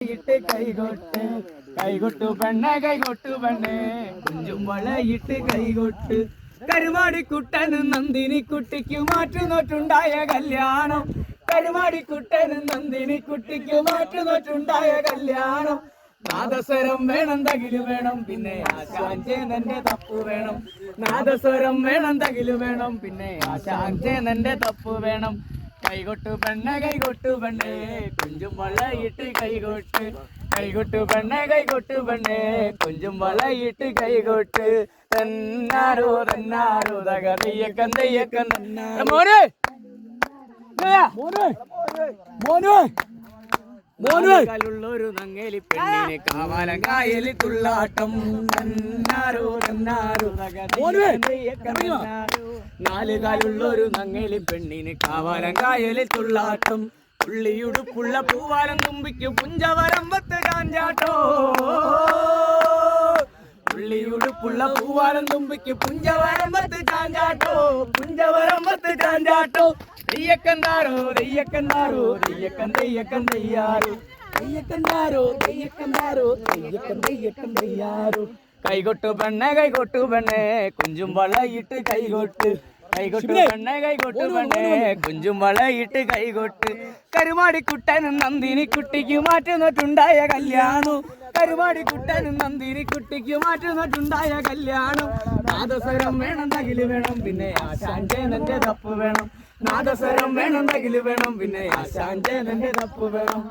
ഇട്ട് കൈകൊട്ട് കൈകൊട്ടു പെണ്ണെ കൈകൊട്ടു പെണ്ണെ കുഞ്ചും വളയിട്ട് കൈകൊട്ട് കരുമാടിക്കുട്ടനും നന്ദിനിക്കുട്ടിക്ക് മാറ്റുനോട്ടുണ്ടായ കല്യാണം കരുമാടിക്കുട്ടനും നന്ദിനിക്കുട്ടിക്ക് മാറ്റുനോട്ടുണ്ടായ കല്യാണം നാദസ്വരം വേണം തകില് വേണം പിന്നെ ആശാഞ്ചേനന്റെ തപ്പു വേണം നാദസ്വരം വേണം തകില് വേണം പിന്നെ ആശാഞ്ചേനന്റെ തപ്പു വേണം കൈകൊട്ടു പെണ്ണെ കൈകൊട്ടു പെണ്ണെ കുഞ്ചും വളയിട്ട് കൈകൊട്ട് കൈകൊട്ടു പെണ്ണെ കൈകൊട്ടു പെണ്ണെ കുഞ്ചും വളയിട്ട് കൈകൊട്ട് തന്നാരോ തന്നാരോ തകതയ്യക്കൻ തയ്യക്കൻ മോനെ മോനെ മോനെ മോനുള്ളൊരു നങ്ങേലി പെണ്ണിനെ കാവാലം കായലി തുള്ളാട്ടം തന്നാരോ തന്നാരോ നാല് കാലുള്ളൊരു നങ്ങേലി പെണ്ണിന് കാവാലം കായലി തുള്ളാട്ടം പുള്ളിയുടുപ്പുള്ള പൂവാലം തുമ്പിക്ക് പുഞ്ചവരമ്പത്ത് ചാഞ്ചാട്ടോ പുള്ളിയുടുപ്പുള്ള പൂവാലം തുമ്പിക്ക് പുഞ്ചവരമ്പത്ത് ചാഞ്ചാട്ടോ പുഞ്ചവരമ്പത്ത് ചാഞ്ചാട്ടോ തെയ്യക്കന്താരോ തെയ്യക്കന്താരോ തെയ്യക്കൻ തെയ്യക്കൻ തെയ്യാരോ തെയ്യക്കന്താരോ തെയ്യക്കന്താരോ തെയ്യക്കൻ തെയ്യക്കൻ തെയ്യാരോ കൈകൊട്ടു പെണ്ണെ കൈകൊട്ടു പെണ്ണെ കുഞ്ചും വളയിട്ട് കൈകൊട്ട് കൈകൊട്ടു പെണ്ണെ കൈകൊട്ടു പെണ്ണെ കുഞ്ചും വളയിട്ട് കൈകൊട്ട് കരുമാടിക്കുട്ടനും നന്ദിനിക്കുട്ടിക്ക് മാറ്റുന്നോട്ടുണ്ടായ കല്യാണം കരുമാടിക്കുട്ടനും നന്ദിനിക്കുട്ടിക്ക് മാറ്റുന്നോട്ടുണ്ടായ കല്യാണം നാദസ്വരം വേണം തകില് വേണം പിന്നെ ആശാഞ്ചേനന്റെ തപ്പ് വേണം നാദസ്വരം വേണം തകില് വേണം പിന്നെ ആശാഞ്ചേനന്റെ തപ്പ് വേണം